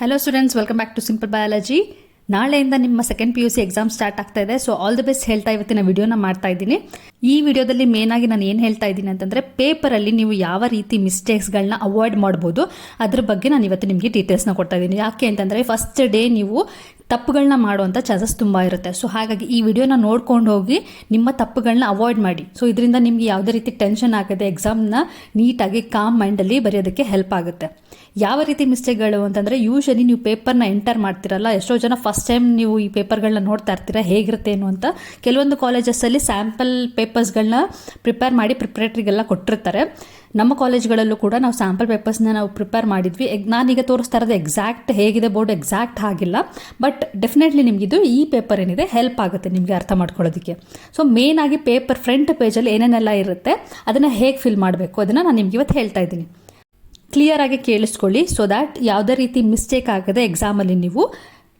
Hello students, welcome back to simple biology. ನಾಳೆಯಿಂದ ನಿಮ್ಮ second PUC exam start ಆಗ್ತಾ ಇದೆ. ಸೊ ಆಲ್ ದಿ ಬೆಸ್ಟ್ ಹೇಳ್ತಾ ಇವತ್ತಿನ ವಿಡಿಯೋನ ಮಾಡ್ತಾ ಇದ್ದೀನಿ. ಈ ವಿಡಿಯೋದಲ್ಲಿ ಮೇನ್ ಆಗಿ ನಾನು ಏನು ಹೇಳ್ತಾ ಇದ್ದೀನಿ ಅಂತಂದರೆ, ಪೇಪರಲ್ಲಿ ನೀವು ಯಾವ ರೀತಿ ಮಿಸ್ಟೇಕ್ಸ್ಗಳನ್ನ ಅವಾಯ್ಡ್ ಮಾಡ್ಬೋದು ಅದ್ರ ಬಗ್ಗೆ ನಾನು ಇವತ್ತು ನಿಮಗೆ ಡೀಟೇಲ್ಸ್ನ ಕೊಡ್ತಾ ಇದ್ದೀನಿ. ಯಾಕೆ ಅಂತಂದರೆ ಫಸ್ಟ್ ಡೇ ನೀವು ತಪ್ಪುಗಳನ್ನ ಮಾಡುವಂಥ ಚಾನ್ಸಸ್ ತುಂಬ ಇರುತ್ತೆ. ಸೊ ಹಾಗಾಗಿ ಈ ವಿಡಿಯೋನ ನೋಡ್ಕೊಂಡು ಹೋಗಿ ನಿಮ್ಮ ತಪ್ಪುಗಳನ್ನ ಅವಾಯ್ಡ್ ಮಾಡಿ. ಸೊ ಇದರಿಂದ ನಿಮಗೆ ಯಾವುದೇ ರೀತಿ ಟೆನ್ಷನ್ ಆಗದೆ ಎಕ್ಸಾಮ್ನ ನೀಟಾಗಿ ಕಾಮ್ ಮೈಂಡಲ್ಲಿ ಬರೆಯೋದಕ್ಕೆ ಹೆಲ್ಪ್ ಆಗುತ್ತೆ. ಯಾವ ರೀತಿ ಮಿಸ್ಟೇಕ್ಗಳು ಅಂತಂದರೆ, ಯೂಶಲಿ ನೀವು ಪೇಪರ್ನ ಎಂಟರ್ ಮಾಡ್ತಿರಲ್ಲ, ಎಷ್ಟೋ ಜನ ಫಸ್ಟ್ ಟೈಮ್ ನೀವು ಈ ಪೇಪರ್ಗಳನ್ನ ನೋಡ್ತಾ ಇರ್ತೀರ ಹೇಗಿರುತ್ತೆ ಏನು ಅಂತ. ಕೆಲವೊಂದು ಕಾಲೇಜಸ್ಸಲ್ಲಿ ಸ್ಯಾಂಪಲ್ ಪೇಪರ್ಸ್ಗಳನ್ನ ಪ್ರಿಪೇರ್ ಮಾಡಿ ಪ್ರಿಪ್ರೇಟ್ರಿಗೆಲ್ಲ ಕೊಟ್ಟಿರ್ತಾರೆ. ನಮ್ಮ ಕಾಲೇಜ್ಗಳಲ್ಲೂ ಕೂಡ ನಾವು ಸ್ಯಾಂಪಲ್ ಪೇಪರ್ಸ್ನ ನಾವು ಪ್ರಿಪೇರ್ ಮಾಡಿದ್ವಿ. ನಾನೀಗ ತೋರಿಸ್ತಾ ಇರೋದು ಎಕ್ಸಾಕ್ಟ್ ಹೇಗಿದೆ ಬೋರ್ಡ್ ಎಕ್ಸಾಕ್ಟ್ ಆಗಿಲ್ಲ, ಬಟ್ ಡೆಫಿನೆಟ್ಲಿ ನಿಮಗಿದು ಈ ಪೇಪರ್ ಏನಿದೆ ಹೆಲ್ಪ್ ಆಗುತ್ತೆ ನಿಮಗೆ ಅರ್ಥ ಮಾಡ್ಕೊಳ್ಳೋದಕ್ಕೆ. ಸೊ ಮೇನ್ ಆಗಿ ಪೇಪರ್ ಫ್ರಂಟ್ ಪೇಜಲ್ಲಿ ಏನೇನೆಲ್ಲ ಇರುತ್ತೆ ಅದನ್ನು ಹೇಗೆ ಫಿಲ್ ಮಾಡಬೇಕು ಅದನ್ನು ನಾನು ನಿಮ್ಗೆ ಇವತ್ತು ಹೇಳ್ತಾ ಇದ್ದೀನಿ. ಕ್ಲಿಯರ್ ಆಗಿ ಕೇಳಿಸ್ಕೊಳ್ಳಿ, ಸೊ ದ್ಯಾಟ್ ಯಾವುದೇ ರೀತಿ ಮಿಸ್ಟೇಕ್ ಆಗದೆ ಎಕ್ಸಾಮಲ್ಲಿ ನೀವು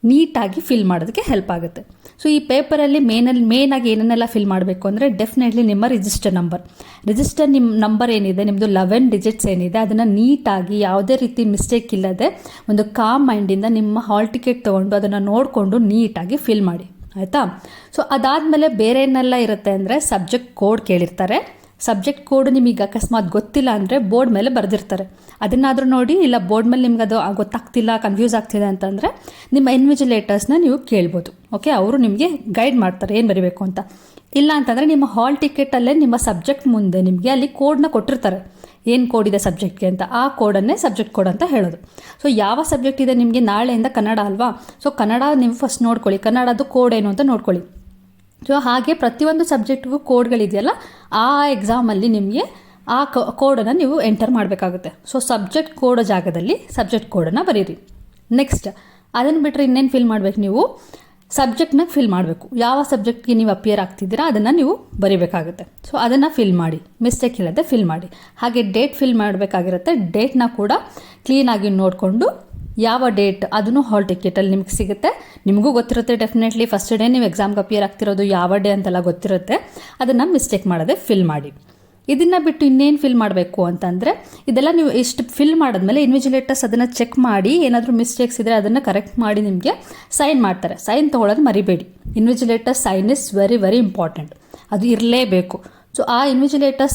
ನೀಟಾಗಿ ಫಿಲ್ ಮಾಡೋದಕ್ಕೆ ಹೆಲ್ಪ್ ಆಗುತ್ತೆ. ಸೊ ಈ ಪೇಪರಲ್ಲಿ ಮೇನ್ ಆಗಿ ಏನೇನೆಲ್ಲ ಫಿಲ್ ಮಾಡಬೇಕು ಅಂದರೆ, ಡೆಫಿನೆಟ್ಲಿ ನಿಮ್ಮ ರಿಜಿಸ್ಟರ್ ನಿಮ್ಮ ನಂಬರ್ ಏನಿದೆ, ನಿಮ್ಮದು 11 ಡಿಜಿಟ್ಸ್ ಏನಿದೆ ಅದನ್ನು ನೀಟಾಗಿ ಯಾವುದೇ ರೀತಿ ಮಿಸ್ಟೇಕ್ ಇಲ್ಲದೆ ಒಂದು ಕಾಮ್ ಮೈಂಡಿಂದ ನಿಮ್ಮ ಹಾಲ್ ಟಿಕೆಟ್ ತೊಗೊಂಡು ಅದನ್ನು ನೋಡಿಕೊಂಡು ನೀಟಾಗಿ ಫಿಲ್ ಮಾಡಿ, ಆಯಿತಾ. ಸೊ ಅದಾದಮೇಲೆ ಬೇರೆ ಏನೆಲ್ಲ ಇರುತ್ತೆ ಅಂದರೆ, ಸಬ್ಜೆಕ್ಟ್ ಕೋಡ್ ಕೇಳಿರ್ತಾರೆ. ಸಬ್ಜೆಕ್ಟ್ ಕೋಡ್ ನಿಮಗೆ ಅಕಸ್ಮಾತ್ ಗೊತ್ತಿಲ್ಲ ಅಂದರೆ ಬೋರ್ಡ್ ಮೇಲೆ ಬರೆದಿರ್ತಾರೆ, ಅದನ್ನಾದರೂ ನೋಡಿ. ಇಲ್ಲ ಬೋರ್ಡ್ ಮೇಲೆ ನಿಮ್ಗೆ ಅದು ಗೊತ್ತಾಗ್ತಿಲ್ಲ, ಕನ್ಫ್ಯೂಸ್ ಆಗ್ತಿದೆ ಅಂತಂದರೆ ನಿಮ್ಮ ಇನ್ವಿಜಿಲೇಟರ್ಸ್ನ ನೀವು ಕೇಳ್ಬೋದು. ಓಕೆ, ಅವರು ನಿಮಗೆ ಗೈಡ್ ಮಾಡ್ತಾರೆ ಏನು ಬರೀಬೇಕು ಅಂತ. ಇಲ್ಲ ಅಂತಂದರೆ ನಿಮ್ಮ ಹಾಲ್ ಟಿಕೆಟಲ್ಲೇ ನಿಮ್ಮ ಸಬ್ಜೆಕ್ಟ್ ಮುಂದೆ ನಿಮಗೆ ಅಲ್ಲಿ ಕೋಡ್ನ ಕೊಟ್ಟಿರ್ತಾರೆ, ಏನು ಕೋಡ್ ಇದೆ ಸಬ್ಜೆಕ್ಟ್ಗೆ ಅಂತ. ಆ ಕೋಡನ್ನೇ ಸಬ್ಜೆಕ್ಟ್ ಕೋಡ್ ಅಂತ ಹೇಳೋದು. ಸೊ ಯಾವ ಸಬ್ಜೆಕ್ಟ್ ಇದೆ ನಿಮಗೆ, ನಾಳೆಯಿಂದ ಕನ್ನಡ ಅಲ್ವಾ, ಸೊ ಕನ್ನಡ ನೀವು ಫಸ್ಟ್ ನೋಡ್ಕೊಳ್ಳಿ, ಕನ್ನಡದ್ದು ಕೋಡ್ ಏನು ಅಂತ ನೋಡ್ಕೊಳ್ಳಿ. ಸೊ ಹಾಗೆ ಪ್ರತಿಯೊಂದು ಸಬ್ಜೆಕ್ಟ್ಗೂ ಕೋಡ್ಗಳಿದೆಯಲ್ಲ, ಆ ಎಕ್ಸಾಮಲ್ಲಿ ನಿಮಗೆ ಆ ಕೋಡನ್ನು ನೀವು ಎಂಟರ್ ಮಾಡಬೇಕಾಗುತ್ತೆ. ಸೊ ಸಬ್ಜೆಕ್ಟ್ ಕೋಡ್ ಜಾಗದಲ್ಲಿ ಸಬ್ಜೆಕ್ಟ್ ಕೋಡನ್ನು ಬರೀರಿ. ನೆಕ್ಸ್ಟ್ ಅದನ್ನು ಬಿಟ್ಟರೆ ಇನ್ನೇನು ಫಿಲ್ ಮಾಡಬೇಕು, ನೀವು ಸಬ್ಜೆಕ್ಟ್ನ ಫಿಲ್ ಮಾಡಬೇಕು. ಯಾವ ಸಬ್ಜೆಕ್ಟ್ಗೆ ನೀವು ಅಪಿಯರ್ ಆಗ್ತಿದ್ದೀರಾ ಅದನ್ನು ನೀವು ಬರೀಬೇಕಾಗುತ್ತೆ. ಸೊ ಅದನ್ನು ಫಿಲ್ ಮಾಡಿ, ಮಿಸ್ಟೇಕ್ ಇಲ್ಲದೆ ಫಿಲ್ ಮಾಡಿ. ಹಾಗೆ ಡೇಟ್ ಫಿಲ್ ಮಾಡಬೇಕಾಗಿರುತ್ತೆ. ಡೇಟ್ನ ಕೂಡ ಕ್ಲೀನಾಗಿ ನೋಡಿಕೊಂಡು ಯಾವ ಡೇಟ್ ಅದನ್ನು ಹಾಲ್ ಟಿಕೆಟಲ್ಲಿ ನಿಮ್ಗೆ ಸಿಗುತ್ತೆ. ನಿಮಗೂ ಗೊತ್ತಿರುತ್ತೆ ಡೆಫಿನೆಟ್ಲಿ, ಫಸ್ಟ್ ಡೇ ನೀವು ಎಕ್ಸಾಮ್ಗೆ ಅಪಿಯರ್ ಆಗ್ತಿರೋದು ಯಾವ ಡೇ ಅಂತೆಲ್ಲ ಗೊತ್ತಿರುತ್ತೆ. ಅದನ್ನು ಮಿಸ್ಟೇಕ್ ಮಾಡದೆ ಫಿಲ್ ಮಾಡಿ. ಇದನ್ನು ಬಿಟ್ಟು ಇನ್ನೇನು ಫಿಲ್ ಮಾಡಬೇಕು ಅಂತಂದರೆ, ಇದೆಲ್ಲ ನೀವು ಇಷ್ಟು ಫಿಲ್ ಮಾಡಿದ್ಮೇಲೆ ಇನ್ವಿಜಿಲೇಟರ್ಸ್ ಅದನ್ನು ಚೆಕ್ ಮಾಡಿ ಏನಾದರೂ ಮಿಸ್ಟೇಕ್ಸ್ ಇದ್ದರೆ ಅದನ್ನು ಕರೆಕ್ಟ್ ಮಾಡಿ ನಿಮಗೆ ಸೈನ್ ಮಾಡ್ತಾರೆ. ಸೈನ್ ತೊಗೊಳೋದು ಮರಿಬೇಡಿ. Invigilator sign is very very important, ಅದು ಇರಲೇಬೇಕು. ಸೊ ಆ ಇನ್ವಿಜಿಲೇಟರ್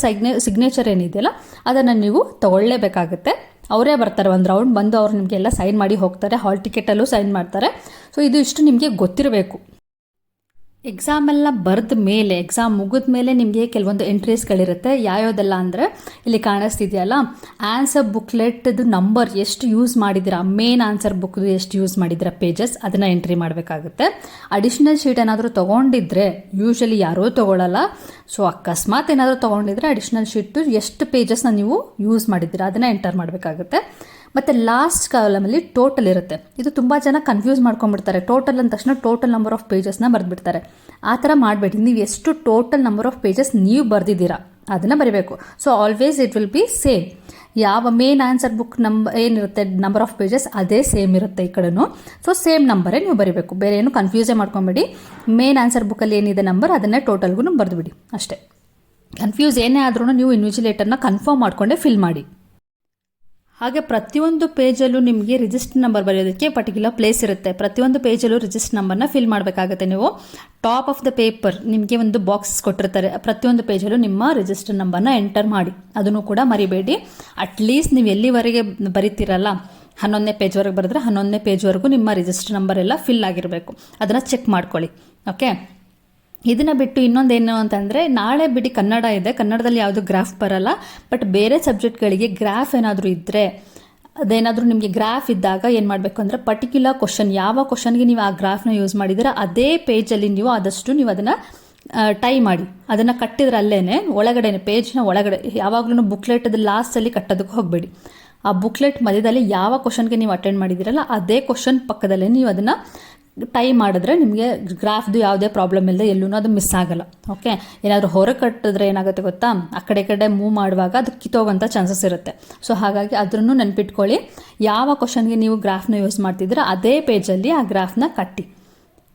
ಸಿಗ್ನೇಚರ್ ಏನಿದೆಯಲ್ಲ ಅದನ್ನು ನೀವು ತೊಗೊಳ್ಳೇಬೇಕಾಗುತ್ತೆ. ಅವರೇ ಬರ್ತಾರೆ, ಒಂದು ರೌಂಡ್ ಬಂದು ಅವ್ರು ನಿಮಗೆಲ್ಲ ಸೈನ್ ಮಾಡಿ ಹೋಗ್ತಾರೆ. ಹಾಲ್ ಟಿಕೆಟಲ್ಲೂ ಸೈನ್ ಮಾಡ್ತಾರೆ. ಸೊ ಇದು ಇಷ್ಟು ನಿಮಗೆ ಗೊತ್ತಿರಬೇಕು. ಎಕ್ಸಾಮೆಲ್ಲ ಬರೆದ ಮೇಲೆ, ಎಕ್ಸಾಮ್ ಮುಗಿದ ಮೇಲೆ ನಿಮಗೆ ಕೆಲವೊಂದು ಎಂಟ್ರೀಸ್ಗಳಿರುತ್ತೆ. ಯಾವ್ಯಾವುದೆಲ್ಲ ಅಂದರೆ, ಇಲ್ಲಿ ಕಾಣಿಸ್ತಿದೆಯಲ್ಲ, ಆನ್ಸರ್ ಬುಕ್ಲೆಟ್ದು ನಂಬರ್ ಎಷ್ಟು ಯೂಸ್ ಮಾಡಿದ್ದೀರಾ, ಮೇನ್ ಆನ್ಸರ್ ಬುಕ್ದು ಎಷ್ಟು ಯೂಸ್ ಮಾಡಿದ್ದೀರಾ ಪೇಜಸ್, ಅದನ್ನು ಎಂಟ್ರಿ ಮಾಡಬೇಕಾಗುತ್ತೆ. ಅಡಿಷ್ನಲ್ ಶೀಟ್ ಏನಾದರೂ ತೊಗೊಂಡಿದ್ರೆ, ಯೂಶಲಿ ಯಾರೂ ತೊಗೊಳ್ಳಲ್ಲ, ಸೊ ಅಕಸ್ಮಾತ್ ಏನಾದರೂ ತೊಗೊಂಡಿದ್ರೆ ಅಡಿಷ್ನಲ್ ಶೀಟು ಎಷ್ಟು ಪೇಜಸ್ನ ನೀವು ಯೂಸ್ ಮಾಡಿದ್ದೀರಾ ಅದನ್ನು ಎಂಟರ್ ಮಾಡಬೇಕಾಗುತ್ತೆ. ಮತ್ತು ಲಾಸ್ಟ್ ಕಾಲಮಲ್ಲಿ ಟೋಟಲ್ ಇರುತ್ತೆ. ಇದು ತುಂಬ ಜನ ಕನ್ಫ್ಯೂಸ್ ಮಾಡ್ಕೊಂಡ್ಬಿಡ್ತಾರೆ. ಟೋಟಲ್ ಅಂದ ತಕ್ಷಣ ಟೋಟಲ್ ನಂಬರ್ ಆಫ್ ಪೇಜಸ್ನ ಬರೆದ್ಬಿಡ್ತಾರೆ. ಆ ಥರ ಮಾಡಬೇಡಿ. ನೀವು ಎಷ್ಟು ಟೋಟಲ್ ನಂಬರ್ ಆಫ್ ಪೇಜಸ್ ನೀವು ಬರೆದಿದ್ದೀರಾ ಅದನ್ನು ಬರೀಬೇಕು. So always it will be same. ಯಾವ ಮೇನ್ ಆನ್ಸರ್ ಬುಕ್ ಏನಿರುತ್ತೆ ನಂಬರ್ ಆಫ್ ಪೇಜಸ್ ಅದೇ ಸೇಮ್ ಇರುತ್ತೆ ಈ ಕಡೆನೂ. ಸೊ ಸೇಮ್ ನಂಬರೇ ನೀವು ಬರೀಬೇಕು, ಬೇರೆ ಏನು ಕನ್ಫ್ಯೂಸೇ ಮಾಡ್ಕೊಂಬೇಡಿ. ಮೇನ್ ಆನ್ಸರ್ ಬುಕ್ಕಲ್ಲಿ ಏನಿದೆ ನಂಬರ್ ಅದನ್ನೇ ಟೋಟಲ್ಗೂ ಬರೆದುಬಿಡಿ ಅಷ್ಟೇ. ಕನ್ಫ್ಯೂಸ್ ಏನೇ ಆದ್ರೂ ನೀವು ಇನ್ವಿಜಿಲೇಟರ್ನ ಕನ್ಫರ್ಮ್ ಮಾಡಿಕೊಂಡೇ ಫಿಲ್ ಮಾಡಿ. ಹಾಗೆ ಪ್ರತಿಯೊಂದು ಪೇಜಲ್ಲೂ ನಿಮಗೆ ರಿಜಿಸ್ಟರ್ ನಂಬರ್ ಬರೆಯೋದಕ್ಕೆ ಪರ್ಟಿಕ್ಯುಲರ್ ಪ್ಲೇಸ್ ಇರುತ್ತೆ. ಪ್ರತಿಯೊಂದು ಪೇಜಲ್ಲೂ ರಿಜಿಸ್ಟರ್ ನಂಬರ್ನ ಫಿಲ್ ಮಾಡಬೇಕಾಗುತ್ತೆ. ನೀವು ಟಾಪ್ ಆಫ್ ದ ಪೇಪರ್ ನಿಮಗೆ ಒಂದು ಬಾಕ್ಸ್ ಕೊಟ್ಟಿರ್ತಾರೆ, ಪ್ರತಿಯೊಂದು ಪೇಜಲ್ಲೂ ನಿಮ್ಮ ರಿಜಿಸ್ಟರ್ ನಂಬರ್ನ ಎಂಟರ್ ಮಾಡಿ, ಅದನ್ನು ಕೂಡ ಮರಿಬೇಡಿ. ಅಟ್ಲೀಸ್ಟ್ ನೀವು ಎಲ್ಲಿವರೆಗೆ ಬರೀತೀರಲ್ಲ, 11ನೇ ಪೇಜ್ವರೆಗೆ ಬರೆದ್ರೆ 11ನೇ ಪೇಜ್ವರೆಗೂ ನಿಮ್ಮ ರಿಜಿಸ್ಟರ್ ನಂಬರ್ ಎಲ್ಲ ಫಿಲ್ ಆಗಿರಬೇಕು. ಅದನ್ನು ಚೆಕ್ ಮಾಡ್ಕೊಳ್ಳಿ. ಓಕೆ, ಇದನ್ನು ಬಿಟ್ಟು ಇನ್ನೊಂದೇನು ಅಂತಂದರೆ, ನಾಳೆ ಬಿಡಿ ಕನ್ನಡ ಇದೆ, ಕನ್ನಡದಲ್ಲಿ ಯಾವುದು ಗ್ರಾಫ್ ಬರಲ್ಲ. ಬಟ್ ಬೇರೆ ಸಬ್ಜೆಕ್ಟ್ಗಳಿಗೆ ಗ್ರಾಫ್ ಏನಾದರೂ ಇದ್ದರೆ, ಅದೇನಾದರೂ ನಿಮಗೆ ಗ್ರಾಫ್ ಇದ್ದಾಗ ಏನು ಮಾಡಬೇಕು ಅಂದರೆ, ಪರ್ಟಿಕ್ಯುಲರ್ ಕ್ವಶನ್, ಯಾವ ಕ್ವಶನ್ಗೆ ನೀವು ಆ ಗ್ರಾಫ್ನ ಯೂಸ್ ಮಾಡಿದರೆ ಅದೇ ಪೇಜಲ್ಲಿ ನೀವು ಆದಷ್ಟು ನೀವು ಅದನ್ನು ಟೈ ಮಾಡಿ, ಅದನ್ನು ಕಟ್ಟಿದ್ರೆ ಅಲ್ಲೇ ಒಳಗಡೆ ಪೇಜ್ನ ಒಳಗಡೆ. ಯಾವಾಗಲೂ ಬುಕ್ಲೆಟದ ಲಾಸ್ಟಲ್ಲಿ ಕಟ್ಟೋದಕ್ಕೆ ಹೋಗಬೇಡಿ. ಆ ಬುಕ್ಲೆಟ್ ಮಧ್ಯದಲ್ಲಿ ಯಾವ ಕ್ವಶನ್ಗೆ ನೀವು ಅಟೆಂಡ್ ಮಾಡಿದ್ದೀರಲ್ಲ ಅದೇ ಕ್ವಶನ್ ಪಕ್ಕದಲ್ಲೇ ನೀವು ಅದನ್ನು ಟೈ ಮಾಡಿದ್ರೆ ನಿಮಗೆ ಗ್ರಾಫ್ದು ಯಾವುದೇ ಪ್ರಾಬ್ಲಮ್ ಇಲ್ಲದೆ ಎಲ್ಲೂ ಅದು ಮಿಸ್ ಆಗಲ್ಲ. ಓಕೆ, ಏನಾದರೂ ಹೊರಗೆ ಕಟ್ಟಿದ್ರೆ ಏನಾಗುತ್ತೆ ಗೊತ್ತಾ, ಆ ಕಡೆ ಮೂವ್ ಮಾಡುವಾಗ ಅದು ಕಿತ್ತೋಗೋಂಥ ಚಾನ್ಸಸ್ ಇರುತ್ತೆ. ಸೊ ಹಾಗಾಗಿ ಅದನ್ನು ನೆನ್ಪಿಟ್ಕೊಳ್ಳಿ. ಯಾವ ಕ್ವಶನ್ಗೆ ನೀವು ಗ್ರಾಫ್ನ ಯೂಸ್ ಮಾಡ್ತಿದ್ರೆ ಅದೇ ಪೇಜಲ್ಲಿ ಆ ಗ್ರಾಫ್ನ ಕಟ್ಟಿ.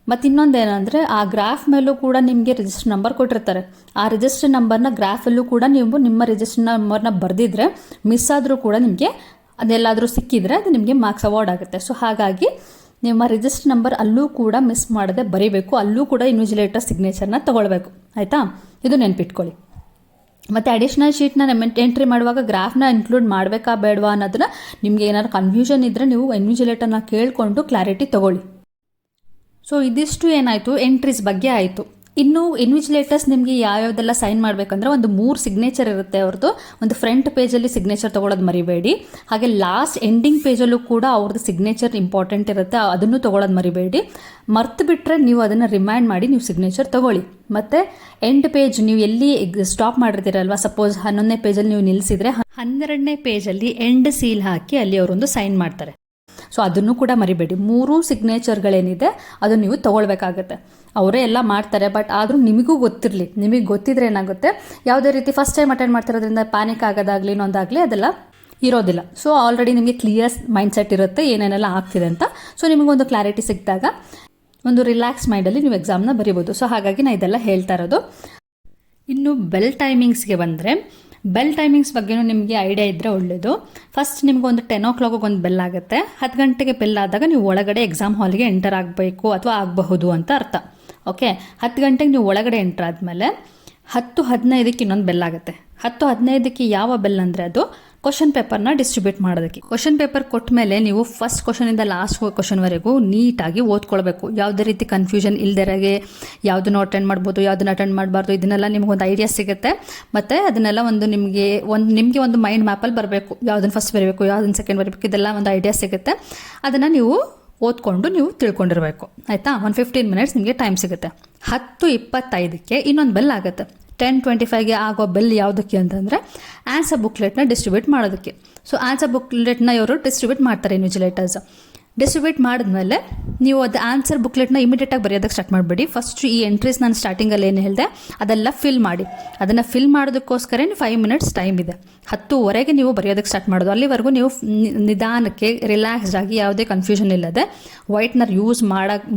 ಮತ್ತು ಇನ್ನೊಂದೇನೆಂದರೆ, ಆ ಗ್ರಾಫ್ ಮೇಲೂ ಕೂಡ ನಿಮಗೆ ರಿಜಿಸ್ಟರ್ ನಂಬರ್ ಕೊಟ್ಟಿರ್ತಾರೆ. ಆ ರಿಜಿಸ್ಟರ್ ನಂಬರ್ನ ಗ್ರಾಫಲ್ಲೂ ಕೂಡ ನೀವು ನಿಮ್ಮ ರಿಜಿಸ್ಟರ್ ನಂಬರ್ನ ಬರೆದಿದ್ರೆ ಮಿಸ್ ಆದರೂ ಕೂಡ ನಿಮಗೆ ಅದೆಲ್ಲಾದರೂ ಸಿಕ್ಕಿದರೆ ಅದು ನಿಮಗೆ ಮಾರ್ಕ್ಸ್ ಅವಾರ್ಡ್ ಆಗುತ್ತೆ. ಸೊ ಹಾಗಾಗಿ ನಿಮ್ಮ ರಿಜಿಸ್ಟರ್ ನಂಬರ್ ಅಲ್ಲೂ ಕೂಡ ಮಿಸ್ ಮಾಡದೆ ಬರೀಬೇಕು, ಅಲ್ಲೂ ಕೂಡ ಇನ್ವಿಜಿಲೇಟರ್ ಸಿಗ್ನೇಚರ್ನ ತೊಗೊಳ್ಬೇಕು. ಆಯಿತಾ, ಇದು ನೆನ್ಪಿಟ್ಕೊಳ್ಳಿ. ಮತ್ತು ಅಡಿಷ್ನಲ್ ಶೀಟ್ನ ಎಂಟ್ರಿ ಮಾಡುವಾಗ ಗ್ರಾಫ್ನ ಇನ್ಕ್ಲೂಡ್ ಮಾಡಬೇಕಾ ಬೇಡವಾ ಅನ್ನೋದನ್ನ ನಿಮಗೆ ಏನಾದ್ರು ಕನ್ಫ್ಯೂಷನ್ ಇದ್ದರೆ ನೀವು ಇನ್ವಿಜಿಲೇಟರ್ನ ಕೇಳಿಕೊಂಡು ಕ್ಲಾರಿಟಿ ತೊಗೊಳ್ಳಿ. ಸೊ ಇದಿಷ್ಟು ಏನಾಯಿತು, ಎಂಟ್ರೀಸ್ ಬಗ್ಗೆ ಆಯಿತು. ಇನ್ನು ಇನ್ವಿಜಿಲೇಟರ್ಸ್ ನಿಮಗೆ ಯಾವ್ಯಾವ್ದೆಲ್ಲ ಸೈನ್ ಮಾಡಬೇಕಂದ್ರೆ ಒಂದು 3 ಸಿಗ್ನೇಚರ್ ಇರುತ್ತೆ ಅವ್ರದ್ದು. ಒಂದು ಫ್ರಂಟ್ ಪೇಜಲ್ಲಿ ಸಿಗ್ನೇಚರ್ ತೊಗೊಳೋದು ಮರಿಬೇಡಿ. ಹಾಗೆ ಲಾಸ್ಟ್ ಎಂಡಿಂಗ್ ಪೇಜಲ್ಲೂ ಕೂಡ ಅವ್ರದ್ದು ಸಿಗ್ನೇಚರ್ ಇಂಪಾರ್ಟೆಂಟ್ ಇರುತ್ತೆ, ಅದನ್ನು ತೊಗೊಳೋದು ಮರಿಬೇಡಿ. ಮರ್ತು ಬಿಟ್ಟರೆ ನೀವು ಅದನ್ನು ರಿಮೈಂಡ್ ಮಾಡಿ ನೀವು ಸಿಗ್ನೇಚರ್ ತೊಗೊಳ್ಳಿ. ಮತ್ತು ಎಂಡ್ ಪೇಜ್ ನೀವು ಎಲ್ಲಿ ಸ್ಟಾಪ್ ಮಾಡಿರ್ತೀರಲ್ವ, ಸಪೋಸ್ 11ನೇ ಪೇಜಲ್ಲಿ ನೀವು ನಿಲ್ಲಿಸಿದರೆ 12ನೇ ಪೇಜಲ್ಲಿ ಎಂಡ್ ಸೀಲ್ ಹಾಕಿ ಅಲ್ಲಿ ಅವರೊಂದು ಸೈನ್ ಮಾಡ್ತಾರೆ. ಸೊ ಅದನ್ನು ಕೂಡ ಮರಿಬೇಡಿ. 3 ಸಿಗ್ನೇಚರ್ಗಳೇನಿದೆ ಅದನ್ನು ನೀವು ತೊಗೊಳ್ಬೇಕಾಗತ್ತೆ. ಅವರೇ ಎಲ್ಲ ಮಾಡ್ತಾರೆ, ಬಟ್ ಆದರೂ ನಿಮಗೂ ಗೊತ್ತಿರಲಿ. ನಿಮಗೆ ಗೊತ್ತಿದ್ರೆ ಏನಾಗುತ್ತೆ, ಯಾವುದೇ ರೀತಿ ಫಸ್ಟ್ ಟೈಮ್ ಅಟೆಂಡ್ ಮಾಡ್ತಿರೋದ್ರಿಂದ ಪ್ಯಾನಿಕ್ ಆಗೋದಾಗಲಿ ಇನ್ನೊಂದಾಗಲಿ ಅದೆಲ್ಲ ಇರೋದಿಲ್ಲ. ಸೊ ಆಲ್ರೆಡಿ ನಿಮಗೆ ಕ್ಲಿಯರ್ ಮೈಂಡ್ಸೆಟ್ ಇರುತ್ತೆ ಏನೇನೆಲ್ಲ ಆಗ್ತಿದೆ ಅಂತ. ಸೊ ನಿಮಗೊಂದು ಕ್ಲಾರಿಟಿ ಸಿಕ್ಕಿದಾಗ ಒಂದು ರಿಲ್ಯಾಕ್ಸ್ ಮೈಂಡಲ್ಲಿ ನೀವು ಎಕ್ಸಾಮ್ನ ಬರಿಬೋದು. ಸೊ ಹಾಗಾಗಿ ನಾನು ಇದೆಲ್ಲ ಹೇಳ್ತಾ ಇರೋದು. ಇನ್ನು ಬೆಲ್ ಟೈಮಿಂಗ್ಸ್ಗೆ ಬಂದರೆ, ಬೆಲ್ ಟೈಮಿಂಗ್ಸ್ ಬಗ್ಗೆನೂ ನಿಮಗೆ ಐಡಿಯಾ ಇದ್ದರೆ ಒಳ್ಳೆಯದು. ಫಸ್ಟ್ ನಿಮ್ಗೆ ಒಂದು 10 o'clock ಒಂದು ಬೆಲ್ ಆಗುತ್ತೆ. 10 ಗಂಟೆಗೆ ಬೆಲ್ ಆದಾಗ ನೀವು ಒಳಗಡೆ ಎಕ್ಸಾಮ್ ಹಾಲ್ಗೆ ಎಂಟರ್ ಆಗಬೇಕು ಅಥವಾ ಆಗಬಹುದು ಅಂತ ಅರ್ಥ. ಓಕೆ, 10 ಗಂಟೆಗೆ ನೀವು ಒಳಗಡೆ ಎಂಟರ್ ಆದಮೇಲೆ 10:15ಕ್ಕೆ ಇನ್ನೊಂದು ಬೆಲ್ ಆಗುತ್ತೆ. 10:15ಕ್ಕೆ ಯಾವ ಬೆಲ್ ಅಂದರೆ ಅದು ಕ್ವಶನ್ ಪೇಪರ್ನ ಡಿಸ್ಟ್ರಿಬ್ಯೂಟ್ ಮಾಡೋದಕ್ಕೆ. ಕ್ವಶನ್ ಪೇಪರ್ ಕೊಟ್ಟ ಮೇಲೆ ನೀವು ಫಸ್ಟ್ ಕ್ವಶನಿಂದ ಲಾಸ್ಟ್ ಕ್ವಶನ್ವರೆಗೂ ನೀಟಾಗಿ ಓದ್ಕೊಳ್ಬೇಕು. ಯಾವುದೇ ರೀತಿ ಕನ್ಫ್ಯೂಷನ್ ಇಲ್ದಿರಾಗೆ ಯಾವುದನ್ನು ಅಟೆಂಡ್ ಮಾಡ್ಬೋದು, ಯಾವುದನ್ನು ಅಟೆಂಡ್ ಮಾಡಬಾರ್ದು, ಇದನ್ನೆಲ್ಲ ನಿಮಗೊಂದು ಐಡಿಯಾ ಸಿಗುತ್ತೆ. ಮತ್ತು ಅದನ್ನೆಲ್ಲ ನಿಮಗೆ ಒಂದು ಮೈಂಡ್ ಮ್ಯಾಪಲ್ಲಿ ಬರಬೇಕು. ಯಾವುದನ್ನು ಫಸ್ಟ್ ಬರಬೇಕು, ಯಾವುದನ್ನು ಸೆಕೆಂಡ್ ಬರಬೇಕು, ಇದೆಲ್ಲ ಒಂದು ಐಡಿಯಾ ಸಿಗುತ್ತೆ. ಅದನ್ನು ನೀವು ಓದ್ಕೊಂಡು ನೀವು ತಿಳ್ಕೊಂಡಿರಬೇಕು. ಆಯಿತಾ, 15 minutes ನಿಮಗೆ ಟೈಮ್ ಸಿಗುತ್ತೆ. 10:25ಕ್ಕೆ ಇನ್ನೊಂದು ಬೆಲ್ ಆಗುತ್ತೆ. 10:25ಗೆ ಆಗೋ ಬೆಲ್ ಯಾವುದಕ್ಕೆ ಅಂತಂದರೆ ಆನ್ಸರ್ ಬುಕ್ಲೆಟ್ನ ಡಿಸ್ಟ್ರಿಬ್ಯೂಟ್ ಮಾಡೋದಕ್ಕೆ. ಸೊ ಆನ್ಸರ್ ಬುಕ್ಲೆಟ್ನ ಇವರು ಡಿಸ್ಟ್ರಿಬ್ಯೂಟ್ ಮಾಡ್ತಾರೆ ಇನ್ವಿಜಿಲೇಟರ್ಸ್. ಡಿಸ್ಟ್ರಿಬ್ಯೂಟ್ ಮಾಡಿದ್ಮೇಲೆ ನೀವು ಅದು ಆನ್ಸರ್ ಬುಕ್ಲೆಟ್ನ ಇಮಿಡಿಯೇಟಾಗಿ ಬರೆಯೋದಕ್ಕೆ ಸ್ಟಾರ್ಟ್ ಮಾಡಬೇಡಿ. ಫಸ್ಟ್ ಈ ಎಂಟ್ರೀಸ್ ನಾನು ಸ್ಟಾರ್ಟಿಂಗಲ್ಲಿ ಏನು ಹೇಳಿದೆ ಅದೆಲ್ಲ ಫಿಲ್ ಮಾಡಿ. ಅದನ್ನು ಫಿಲ್ ಮಾಡೋದಕ್ಕೋಸ್ಕರ 5 minutes ಟೈಮ್ ಇದೆ. 10:15ಗೆ ನೀವು ಬರೆಯೋದಕ್ಕೆ ಸ್ಟಾರ್ಟ್ ಮಾಡೋದು. ಅಲ್ಲಿವರೆಗೂ ನೀವು ನಿಧಾನಕ್ಕೆ ರಿಲ್ಯಾಕ್ಸ್ಡ್ ಆಗಿ ಯಾವುದೇ ಕನ್ಫ್ಯೂಷನ್ ಇಲ್ಲದೆ ವೈಟ್ನರ್ ಯೂಸ್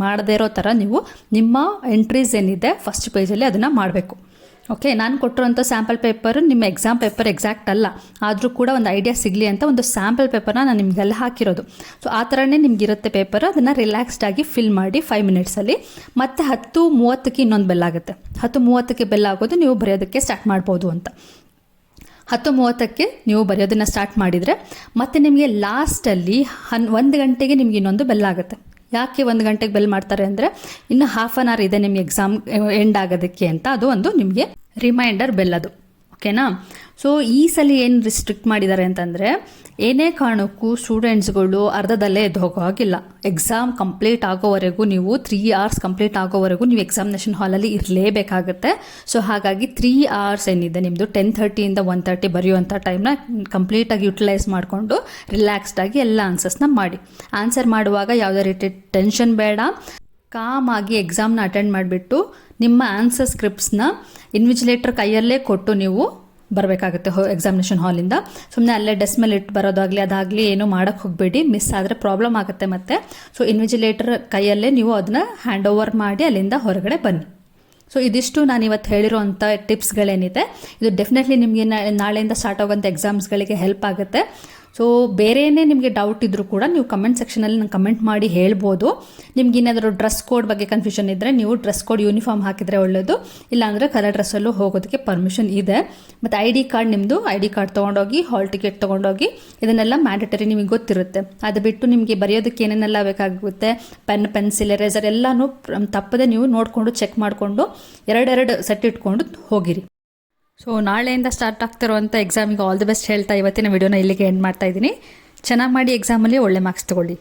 ಮಾಡದೇ ಇರೋ ಥರ ನೀವು ನಿಮ್ಮ ಎಂಟ್ರೀಸ್ ಏನಿದೆ ಫಸ್ಟ್ ಪೇಜಲ್ಲಿ ಅದನ್ನು ಮಾಡಬೇಕು. ಓಕೆ, ನಾನು ಕೊಟ್ಟಿರೋಂಥ ಸ್ಯಾಂಪಲ್ ಪೇಪರ್ ನಿಮ್ಮ ಎಕ್ಸಾಮ್ ಪೇಪರ್ ಎಕ್ಸಾಕ್ಟ್ ಅಲ್ಲ, ಆದರೂ ಕೂಡ ಒಂದು ಐಡಿಯಾ ಸಿಗಲಿ ಅಂತ ಒಂದು ಸ್ಯಾಂಪಲ್ ಪೇಪರ್ನ ನಾನು ನಿಮಗೆಲ್ಲ ಹಾಕಿರೋದು. ಸೊ ಆ ಥರನೇ ನಿಮಗಿರುತ್ತೆ ಪೇಪರ್. ಅದನ್ನು ರಿಲ್ಯಾಕ್ಸ್ಡ್ ಆಗಿ ಫಿಲ್ ಮಾಡಿ 5 minutesಲ್ಲಿ. ಮತ್ತು 10:30ಕ್ಕೆ ಇನ್ನೊಂದು ಬೆಲ್ ಆಗುತ್ತೆ. 10:30ಕ್ಕೆ ಬೆಲ್ ಆಗೋದು ನೀವು ಬರೆಯೋದಕ್ಕೆ ಸ್ಟಾರ್ಟ್ ಮಾಡ್ಬೋದು ಅಂತ. 10:30ಕ್ಕೆ ನೀವು ಬರೆಯೋದನ್ನು ಸ್ಟಾರ್ಟ್ ಮಾಡಿದರೆ ಮತ್ತೆ ನಿಮಗೆ ಲಾಸ್ಟಲ್ಲಿ 1 ಗಂಟೆಗೆ ನಿಮ್ಗೆ ಇನ್ನೊಂದು ಬೆಲ್ ಆಗುತ್ತೆ. ಯಾಕೆ 1 ಗಂಟೆಗೆ ಬೆಲ್ ಮಾಡ್ತಾರೆ ಅಂದರೆ ಇನ್ನು 1/2 hour ಇದೆ ನಿಮಗೆ ಎಕ್ಸಾಮ್ ಎಂಡ್ ಆಗೋದಕ್ಕೆ ಅಂತ. ಅದು ಒಂದು ನಿಮಗೆ ರಿಮೈಂಡರ್ ಬೆಲ್ ಅದು. ಓಕೆನಾ. ಸೊ ಈ ಸಲ ಏನು ರಿಸ್ಟ್ರಿಕ್ಟ್ ಮಾಡಿದ್ದಾರೆ ಅಂತಂದರೆ ಏನೇ ಕಾರಣಕ್ಕೂ ಸ್ಟೂಡೆಂಟ್ಸ್ಗಳು ಅರ್ಧದಲ್ಲೇ ಎದ್ದು ಹೋಗೋ ಹಾಗಿಲ್ಲ. ಎಕ್ಸಾಮ್ ಕಂಪ್ಲೀಟ್ ಆಗೋವರೆಗೂ ನೀವು 3 hours ಕಂಪ್ಲೀಟ್ ಆಗೋವರೆಗೂ ನೀವು ಎಕ್ಸಾಮಿನೇಷನ್ ಹಾಲಲ್ಲಿ ಇರಲೇಬೇಕಾಗುತ್ತೆ. ಸೊ ಹಾಗಾಗಿ 3 hours ಏನಿದೆ ನಿಮ್ಮದು 10:30 to 1:30 ಬರೆಯುವಂಥ ಟೈಮ್ನ ಕಂಪ್ಲೀಟಾಗಿ ಯುಟಿಲೈಸ್ ಮಾಡಿಕೊಂಡು ರಿಲ್ಯಾಕ್ಸ್ಡಾಗಿ ಎಲ್ಲ ಆನ್ಸರ್ಸ್ನ ಮಾಡಿ. ಆನ್ಸರ್ ಮಾಡುವಾಗ ಯಾವುದೇ ರೀತಿ ಟೆನ್ಷನ್ ಬೇಡ. ಕಾಮಾಗಿ ಎಕ್ಸಾಮ್ನ ಅಟೆಂಡ್ ಮಾಡಿಬಿಟ್ಟು ನಿಮ್ಮ ಆನ್ಸರ್ ಸ್ಕ್ರಿಪ್ಟ್ಸ್ನ ಇನ್ವಿಜಿಲೇಟರ್ ಕೈಯಲ್ಲೇ ಕೊಟ್ಟು ನೀವು ಬರಬೇಕಾಗುತ್ತೆ ಎಕ್ಸಾಮಿನೇಷನ್ ಹಾಲಿಂದ. ಸುಮ್ಮನೆ ಅಲ್ಲೇ ಡೆಸ್ಕ್ ಮೇಲೆ ಇಟ್ಟು ಬರೋದಾಗಲಿ ಅದಾಗಲಿ ಏನೂ ಮಾಡೋಕ್ಕೆ ಹೋಗಬೇಡಿ. ಮಿಸ್ ಆದರೆ ಪ್ರಾಬ್ಲಮ್ ಆಗುತ್ತೆ ಮತ್ತೆ. ಸೊ ಇನ್ವಿಜಿಲೇಟರ್ ಕೈಯಲ್ಲೇ ನೀವು ಅದನ್ನ ಹ್ಯಾಂಡ್ ಓವರ್ ಮಾಡಿ ಅಲ್ಲಿಂದ ಹೊರಗಡೆ ಬನ್ನಿ. ಸೊ ಇದಿಷ್ಟು ನಾನು ಇವತ್ತು ಹೇಳಿರೋವಂಥ ಟಿಪ್ಸ್ಗಳೇನಿದೆ ಇದು ಡೆಫಿನೆಟ್ಲಿ ನಿಮಗೆ ನಾಳೆಯಿಂದ ಸ್ಟಾರ್ಟ್ ಆಗೋಂಥ ಎಕ್ಸಾಮ್ಸ್ಗಳಿಗೆ ಹೆಲ್ಪ್ ಆಗುತ್ತೆ. ಸೊ ಬೇರೆಯೇ ನಿಮಗೆ ಡೌಟ್ ಇದ್ದರೂ ಕೂಡ ನೀವು ಕಮೆಂಟ್ ಸೆಕ್ಷನಲ್ಲಿ ನಂಗೆ ಕಮೆಂಟ್ ಮಾಡಿ ಹೇಳ್ಬೋದು. ನಿಮ್ಗೆ ಏನಾದರೂ ಡ್ರೆಸ್ ಕೋಡ್ ಬಗ್ಗೆ ಕನ್ಫ್ಯೂಷನ್ ಇದ್ದರೆ ನೀವು ಡ್ರೆಸ್ ಕೋಡ್ ಯೂನಿಫಾರ್ಮ್ ಹಾಕಿದರೆ ಒಳ್ಳೆಯದು. ಇಲ್ಲಾಂದರೆ ಕಲರ್ ಡ್ರೆಸ್ಸಲ್ಲೂ ಹೋಗೋದಕ್ಕೆ ಪರ್ಮಿಷನ್ ಇದೆ. ಮತ್ತು ID ಕಾರ್ಡ್ ನಿಮ್ಮದು ID ಕಾರ್ಡ್ ತೊಗೊಂಡೋಗಿ, ಹಾಲ್ ಟಿಕೆಟ್ ತೊಗೊಂಡೋಗಿ, ಇದನ್ನೆಲ್ಲ ಮ್ಯಾಂಡೇಟರಿ ನಿಮಗೆ ಗೊತ್ತಿರುತ್ತೆ. ಅದು ಬಿಟ್ಟು ನಿಮಗೆ ಬರೆಯೋದಕ್ಕೆ ಏನೇನೆಲ್ಲ ಬೇಕಾಗುತ್ತೆ, ಪೆನ್, ಪೆನ್ಸಿಲ್, ಎರೇಸರ್ ಎಲ್ಲನೂ ತಪ್ಪದೆ ನೀವು ನೋಡಿಕೊಂಡು ಚೆಕ್ ಮಾಡಿಕೊಂಡು 2 ಸೆಟ್ ಇಟ್ಕೊಂಡು ಹೋಗಿರಿ. ಸೊ ನಾಳೆಯಿಂದ ಸ್ಟಾರ್ಟ್ ಆಗ್ತಿರುವಂಥ ಎಕ್ಸಾಮಿಗೆ ಆಲ್ ದಿ ಬೆಸ್ಟ್ ಹೇಳ್ತಾ ಇವತ್ತಿನ ವಿಡಿಯೋನ ಇಲ್ಲಿಗೆ ಎಂಡ್ ಮಾಡ್ತಾ ಇದ್ದೀನಿ. ಚೆನ್ನಾಗಿ ಮಾಡಿ ಎಕ್ಸಾಮಲ್ಲಿ ಒಳ್ಳೆ ಮಾರ್ಕ್ಸ್ ತೊಗೊಳ್ಳಿ.